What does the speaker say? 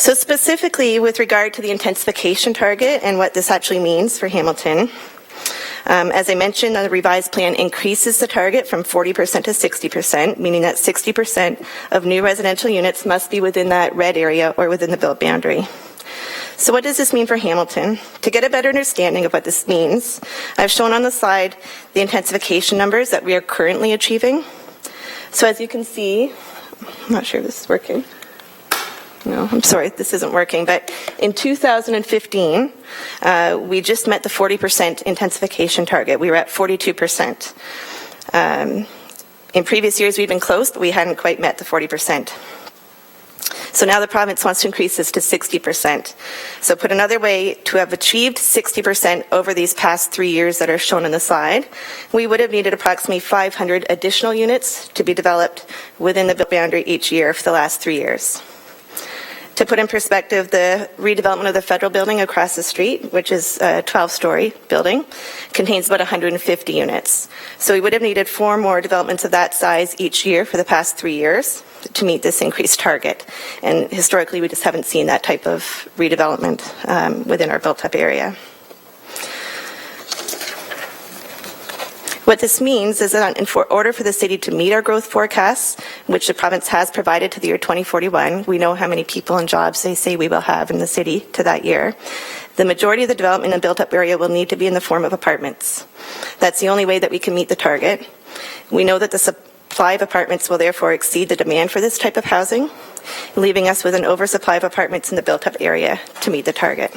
So specifically with regard to the intensification target and what this actually means for Hamilton, as I mentioned, the revised plan increases the target from 40% to 60%, meaning that 60% of new residential units must be within that red area or within the built boundary. So what does this mean for Hamilton? To get a better understanding of what this means, I've shown on the slide the intensification numbers that we are currently achieving. So as you can see, I'm not sure if this is working. No, I'm sorry, this isn't working. But in 2015, we just met the 40% intensification target. We were at 42%. In previous years, we've been close, but we hadn't quite met the 40%. So now the province wants to increase this to 60%. So put another way, to have achieved 60% over these past 3 years that are shown on the slide, we would have needed approximately 500 additional units to be developed within the built boundary each year for the last 3 years. To put in perspective, the redevelopment of the federal building across the street, which is a 12-story building, contains about 150 units. So we would have needed 4 more developments of that size each year for the past 3 years to meet this increased target. And historically, we just haven't seen that type of redevelopment within our built-up area. What this means is that in order for the city to meet our growth forecasts, which the province has provided to the year 2041, we know how many people and jobs they say we will have in the city to that year. The majority of the development in the built-up area will need to be in the form of apartments. That's the only way that we can meet the target. We know that the supply of apartments will therefore exceed the demand for this type of housing, leaving us with an oversupply of apartments in the built-up area to meet the target.